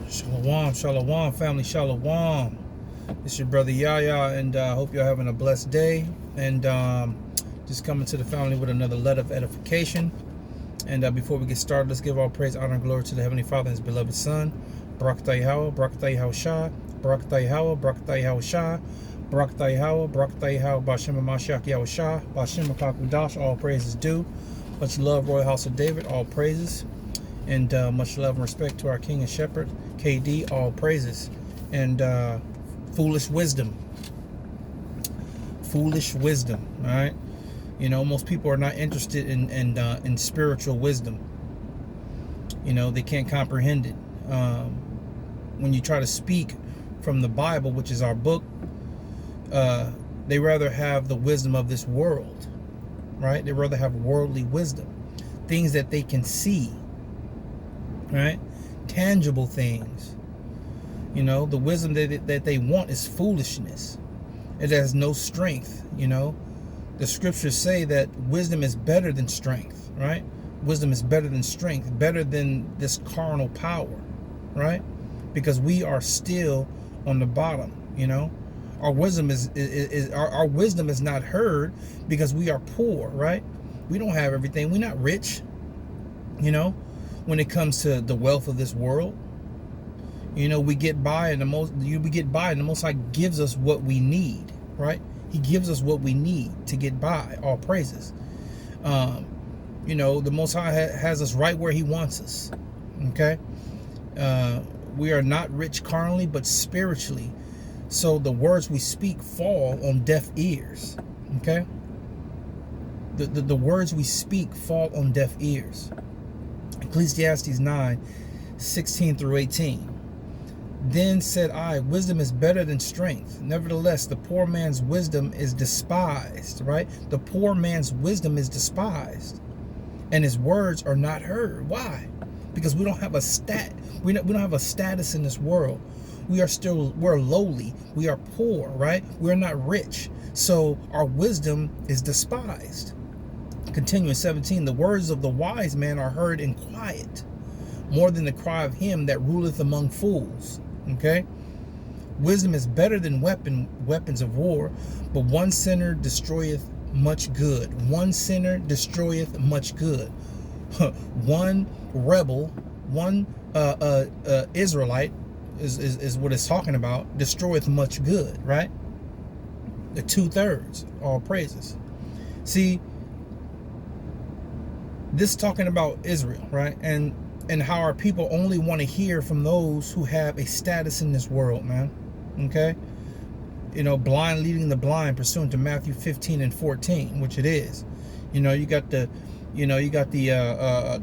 Shalom, shalom, family, shalom. It's your brother Yahya, and I hope you're having a blessed day. And just coming to the family with another letter of edification. And before we get started, let's give all praise, honor, and glory to the Heavenly Father and His beloved Son. Barakatah Yahweh, Barakatah Yahushua, Barakatah Yahweh, Barakatah Yahushua, Barakatah Yahweh, Barakatah Yahweh, B'Shem Mashiach Yahushua, B'Shem Makakudash. All praises due. Much love, Royal House of David. All praises. And much love and respect to our King and Shepherd, KD, all praises. And foolish wisdom. Foolish wisdom, all right? You know, most people are not interested in spiritual wisdom. You know, they can't comprehend it. When you try to speak from the Bible, which is our book, they rather have the wisdom of this world, right? They rather have worldly wisdom, things that they can see, right? Tangible things. You know, the wisdom that they want is foolishness. It has no strength. You know, the scriptures say that wisdom is better than strength, right? Wisdom is better than strength, better than this carnal power, right? Because we are still on the bottom. You know, our wisdom our wisdom is not heard because we are poor, right? We don't have everything. We're not rich. You know, when it comes to the wealth of this world, you know, we get by, and the Most High gives us what we need, right? He gives us what we need to get by. All praises. You know, the Most High has us right where He wants us. Okay, we are not rich carnally, but spiritually. So the words we speak fall on deaf ears. Okay, the words we speak fall on deaf ears. Ecclesiastes 9:16 through 18. Then said I, wisdom is better than strength. Nevertheless, the poor man's wisdom is despised, right? The poor man's wisdom is despised, and his words are not heard. Why? Because we don't have we don't have a status in this world. We're lowly. We are poor, right? We're not rich. So our wisdom is despised. Continuing 17, the words of the wise man are heard in quiet, more than the cry of him that ruleth among fools. Okay, wisdom is better than weapons of war, but one sinner destroyeth much good. One sinner destroyeth much good. One rebel, one Israelite is what it's talking about, destroyeth much good, right? The 2/3, all praises. See, this is talking about Israel, right? And how our people only want to hear from those who have a status in this world, man. Okay? You know, blind leading the blind, pursuant to Matthew 15:14, which it is. You know, you got the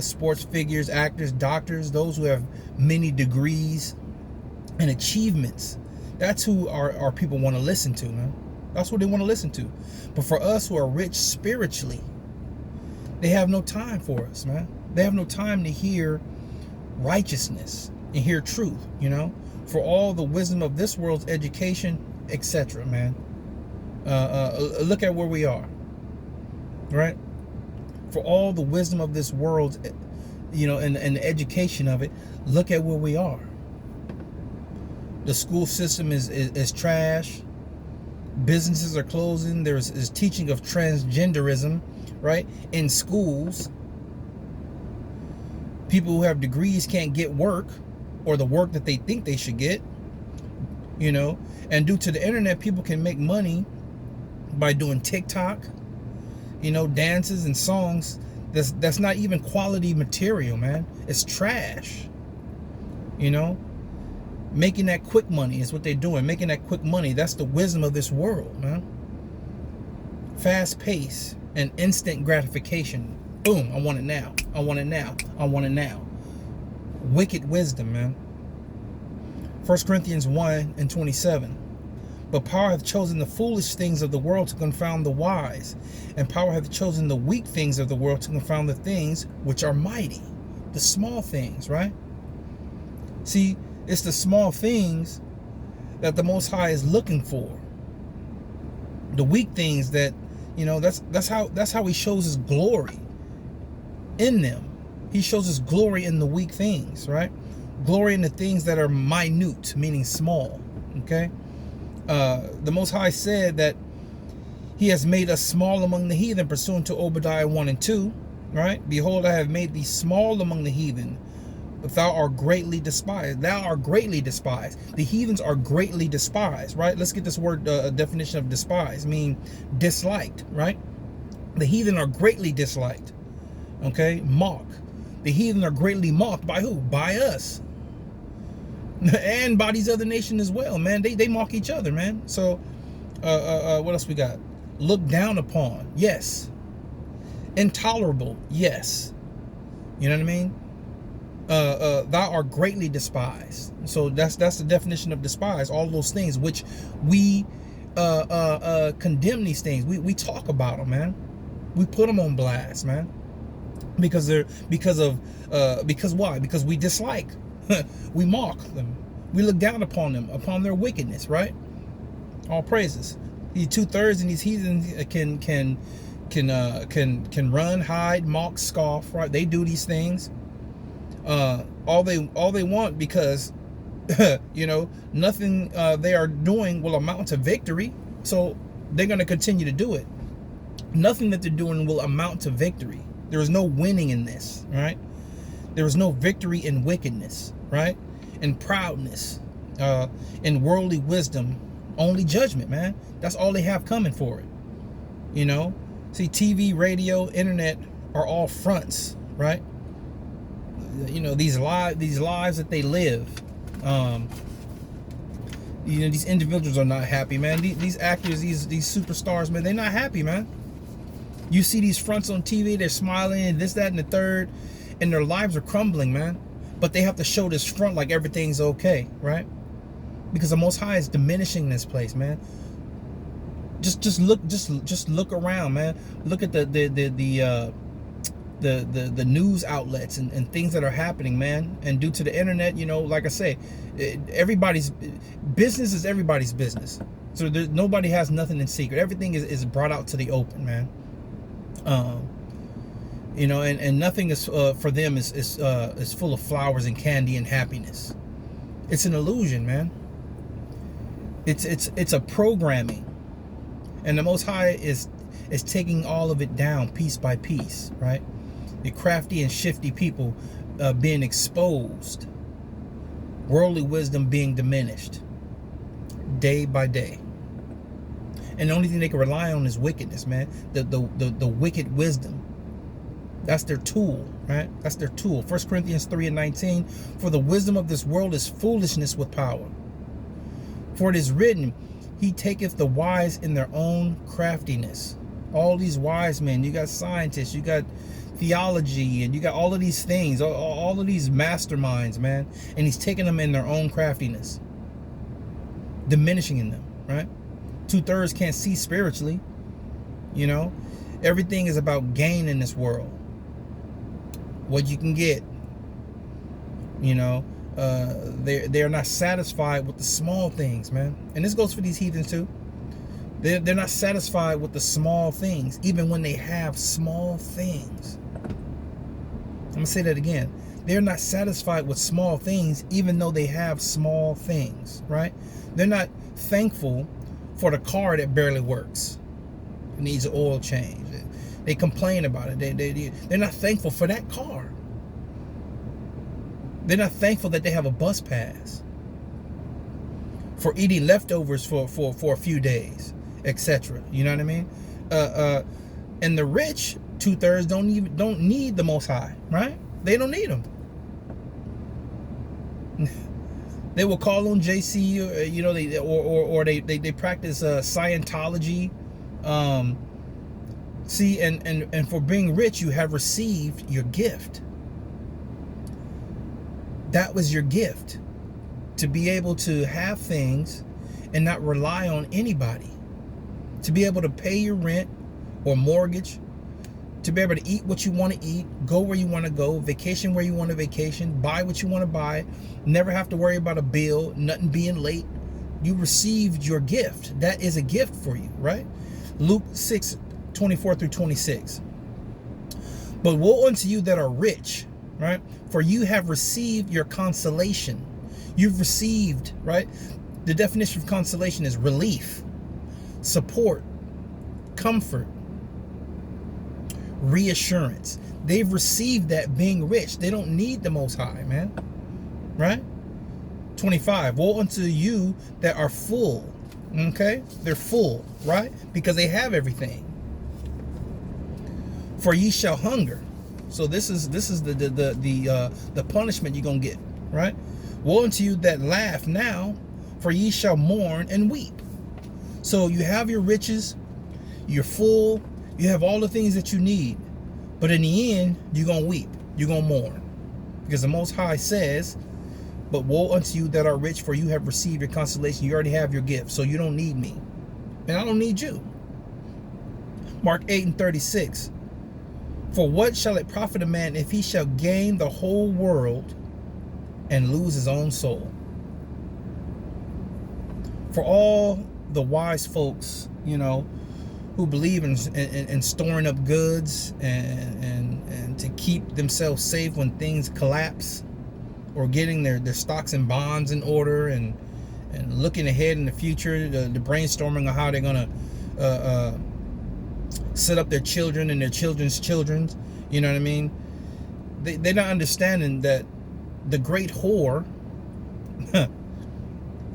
sports figures, actors, doctors, those who have many degrees and achievements. That's who our people want to listen to, man. That's what they want to listen to. But for us who are rich spiritually, they have no time for us, man. They have no time to hear righteousness and hear truth, you know, for all the wisdom of this world's education, etc., man. Look at where we are, right? For all the wisdom of this world, you know, and the education of it, look at where we are. The school system is trash. Businesses are closing. There's teaching of transgenderism, right, in schools. People who have degrees can't get work, or the work that they think they should get, you know. And due to the internet, people can make money by doing TikTok, you know, dances and songs that's not even quality material, man. It's trash, you know. Making that quick money is what they're doing. Making that quick money. That's the wisdom of this world, man. Fast pace and instant gratification. Boom, I want it now. I want it now. I want it now. Wicked wisdom, man. 1 Corinthians 1:27. But power hath chosen the foolish things of the world to confound the wise, and power hath chosen the weak things of the world to confound the things which are mighty. The small things, right? See, it's the small things that the Most High is looking for. The weak things that, you know, that's how He shows His glory in them. He shows His glory in the weak things, right? Glory in the things that are minute, meaning small. Okay. The Most High said that he has made us small among the heathen, pursuant to Obadiah 1 and 2. Right? Behold, I have made thee small among the heathen, but thou art greatly despised. Thou art greatly despised. The heathens are greatly despised. Right? Let's get this word, definition of despise, mean disliked. Right? The heathen are greatly disliked. Okay? Mock. The heathen are greatly mocked by who? By us. And by these other nations as well, man. They mock each other, man. So, what else we got? Looked down upon. Yes. Intolerable. Yes. You know what I mean? Thou art greatly despised. So that's the definition of despise. All those things which we condemn these things. We talk about them, man. We put them on blast, man. Because why? Because we dislike. We mock them. We look down upon them, upon their wickedness, right? All praises. These 2/3 and these heathens can run, hide, mock, scoff, right? They do these things. All they want, because you know, nothing they are doing will amount to victory. So they're going to continue to do it. Nothing that they're doing will amount to victory. There is no winning in this, right? There is no victory in wickedness, right? In proudness, in worldly wisdom, only judgment, man. That's all they have coming for it. You know, see, TV, radio, internet are all fronts, right? You know, these lives that they live. You know, these individuals are not happy, man. These actors, these superstars, man, they're not happy, man. You see these fronts on TV, they're smiling and this, that, and the third, and their lives are crumbling, man. But they have to show this front like everything's okay, right? Because the Most High is diminishing this place, man. Just look around, man. Look at the news outlets and things that are happening, man. And due to the internet, you know, like I say, everybody's business is everybody's business. So nobody has nothing in secret. Everything is brought out to the open, man. You know, and nothing is for them is full of flowers and candy and happiness. It's an illusion, man. It's a programming, and the Most High is taking all of it down piece by piece, right? The crafty and shifty people being exposed, worldly wisdom being diminished day by day. And the only thing they can rely on is wickedness, man. The wicked wisdom. That's their tool, right? That's their tool. 1 Corinthians 3:19. For the wisdom of this world is foolishness with power. For it is written, he taketh the wise in their own craftiness. All these wise men, you got scientists, you got theology, and you got all of these things, all of these masterminds, man. And he's taking them in their own craftiness, diminishing in them, right? 2/3 can't see spiritually. You know, everything is about gain in this world. What you can get. You know, they're not satisfied with the small things, man. And this goes for these heathens too. They're not satisfied with the small things, even when they have small things. I'm gonna say that again. They're not satisfied with small things, even though they have small things, right? They're not thankful for the car that barely works. It needs an oil change. They complain about it. They're not thankful for that car. They're not thankful that they have a bus pass, for eating leftovers for a few days, etc. You know what I mean? And the rich, 2/3, don't need the Most High, right? They don't need him. They will call on JC, you know, they practice Scientology. See, and for being rich, you have received your gift. That was your gift, to be able to have things and not rely on anybody, to be able to pay your rent or mortgage, to be able to eat what you want to eat, go where you want to go, vacation where you want to vacation, buy what you want to buy, never have to worry about a bill, nothing being late. You received your gift. That is a gift for you, right? Luke 6:24-26. But woe unto you that are rich, right? For you have received your consolation. You've received, right? The definition of consolation is relief, support, comfort, reassurance. They've received that being rich. They don't need the Most High, man. Right? 25. Woe unto you that are full. Okay? They're full, right? Because they have everything. For ye shall hunger. So this is the punishment you're gonna get, right? Woe unto you that laugh now, for ye shall mourn and weep. So you have your riches, you're full, you have all the things that you need, but in the end, you're gonna weep, you're gonna mourn, because the Most High says, "But woe unto you that are rich, for you have received your consolation." You already have your gift, so you don't need me, and I don't need you. Mark 8:36. For what shall it profit a man if he shall gain the whole world and lose his own soul? For all the wise folks, you know, who believe in storing up goods and to keep themselves safe when things collapse, or getting their stocks and bonds in order, and looking ahead in the future, the brainstorming of how they're gonna set up their children and their children's children, you know what I mean? They're not understanding that the great whore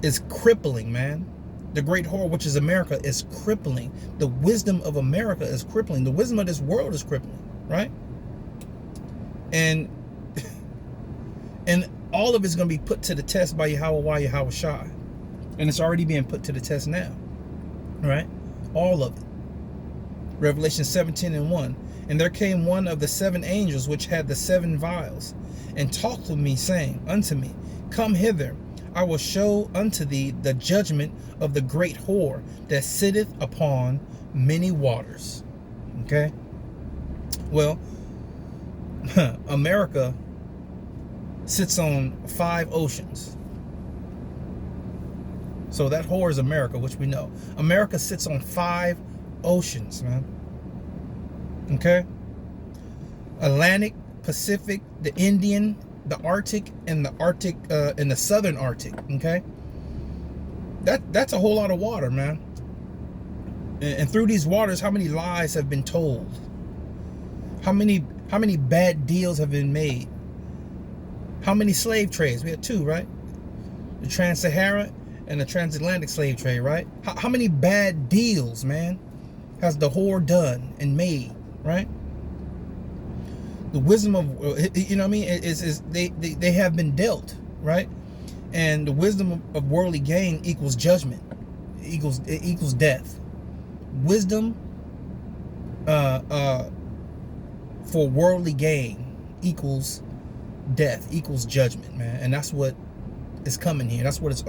is crippling, man. The great whore, which is America, is crippling. The wisdom of America is crippling. The wisdom of this world is crippling, right? And all of it's going to be put to the test by Yahweh Shai. And it's already being put to the test now, right? All of it. Revelation 17:1. And there came one of the 7 angels which had the 7 vials, and talked with me, saying unto me, Come hither, I will show unto thee the judgment of the great whore that sitteth upon many waters. Okay? Well, America sits on 5 oceans. So that whore is America, which we know. America sits on 5 oceans, man. Okay? Atlantic, Pacific, the Indian, the Arctic, and the Southern Arctic. Okay? That's a whole lot of water, man. And through these waters, how many lies have been told? How many bad deals have been made? How many slave trades? We had 2, right? The Trans-Saharan and the transatlantic slave trade, right? How many bad deals, man, has the whore done and made, right? The wisdom of, you know what I mean, is they have been dealt, right? And the wisdom of worldly gain equals judgment, equals death. Wisdom for worldly gain equals death, equals judgment, man. And that's what is coming here. That's what it's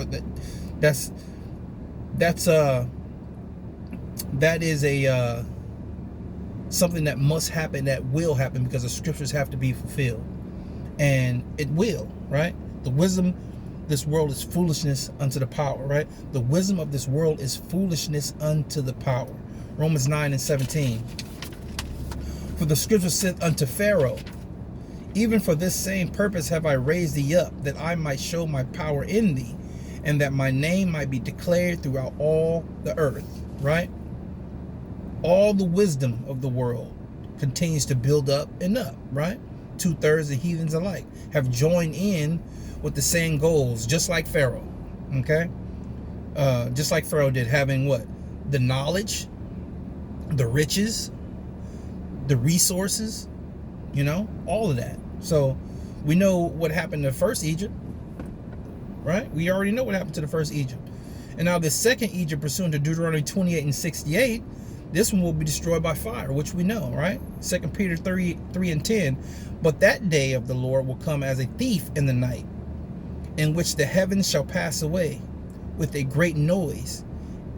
that is a something that must happen, that will happen, because the scriptures have to be fulfilled, and it will, right? The wisdom this world is foolishness unto the power, right? The wisdom of this world is foolishness unto the power. Romans 9:17. For the scripture said unto Pharaoh, even for this same purpose have I raised thee up, that I might show my power in thee, and that my name might be declared throughout all the earth, right? All the wisdom of the world continues to build up and up, right? 2/3 of heathens alike have joined in with the same goals, just like Pharaoh, okay? Just like Pharaoh did, having what? The knowledge, the riches, the resources, you know, all of that. So we know what happened to first Egypt, right? We already know what happened to the first Egypt. And now the second Egypt, pursuant to Deuteronomy 28:68, this one will be destroyed by fire, which we know, right? 2 Peter 3:10. But that day of the Lord will come as a thief in the night, in which the heavens shall pass away with a great noise,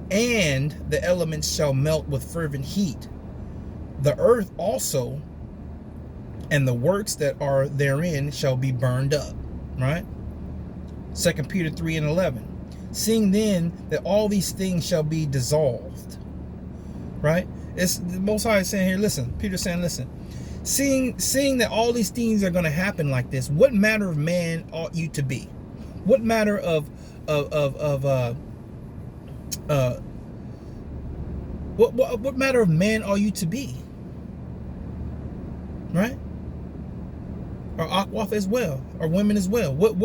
and the elements shall melt with fervent heat. The earth also and the works that are therein shall be burned up, right? 2 Peter 3:11. Seeing then that all these things shall be dissolved, right? It's the Most High saying here, listen, Peter's saying, listen, Seeing that all these things are going to happen like this, what manner of man ought you to be? What manner of what manner of man are you to be? Right? Or Akwaf as well, or women as well. What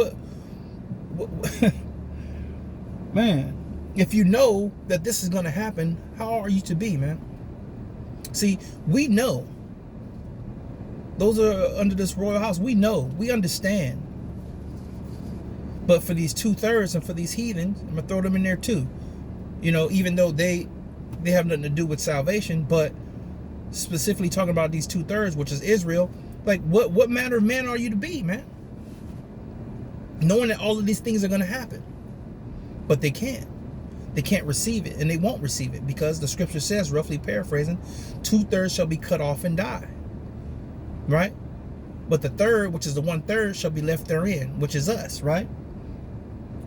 man, if you know that this is going to happen, how are you to be, man? See, we know. Those are under this royal house. We know. We understand. But for these 2/3 and for these heathens, I'm going to throw them in there too. You know, even though they have nothing to do with salvation, but specifically talking about these 2/3, which is Israel, like what manner of man are you to be, man? Knowing that all of these things are going to happen. But they can't. They can't receive it, and they won't receive it, because the scripture says, roughly paraphrasing, 2/3 shall be cut off and die. Right? But the third, which is the 1/3, shall be left therein, which is us, right?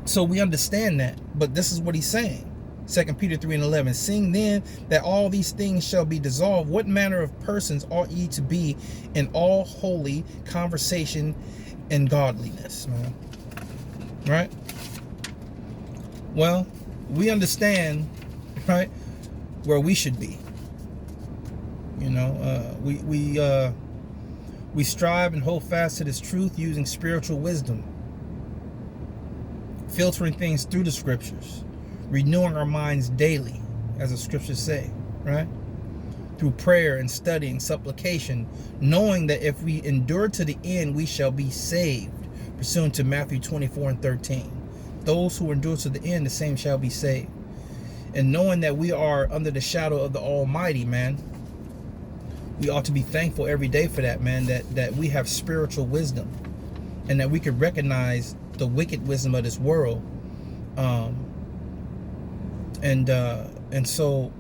So we understand that. But this is what he's saying. 2 Peter 3:11, seeing then that all these things shall be dissolved, what manner of persons ought ye to be in all holy conversation and godliness, man? Right? Well, we understand, right, where we should be. You know, we strive and hold fast to this truth using spiritual wisdom, filtering things through the scriptures, renewing our minds daily, as the scriptures say, right? Through prayer and studying, supplication, knowing that if we endure to the end, we shall be saved, pursuant to Matthew 24:13. Those who endure to the end, the same shall be saved. And knowing that we are under the shadow of the Almighty, man, we ought to be thankful every day for that, man, that we have spiritual wisdom, and that we can recognize the wicked wisdom of this world. And so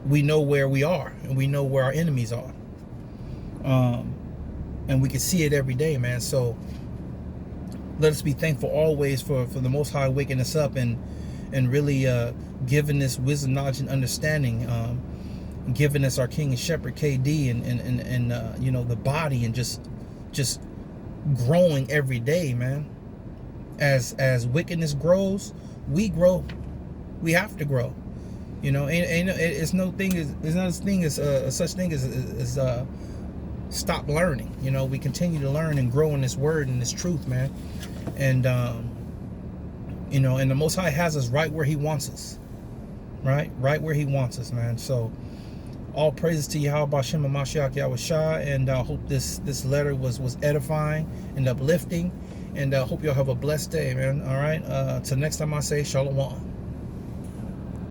we know where we are, and we know where our enemies are. And we can see it every day, man. So let us be thankful always for the Most High waking us up and really giving this wisdom, knowledge, and understanding, giving us our King and Shepherd KD and you know, the body, and just growing every day, man. As wickedness grows, we grow. We have to grow. You know, and it's no thing. There's no such thing as stop learning. You know, we continue to learn and grow in this word and this truth, man. And you know, and the Most High has us right where He wants us, right where He wants us, man. So all praises to Yahweh B'Shem Mashiach Yahweh Shah, and I hope this letter was edifying and uplifting, and I hope y'all have a blessed day, man. All right, till next time, I say Shalom.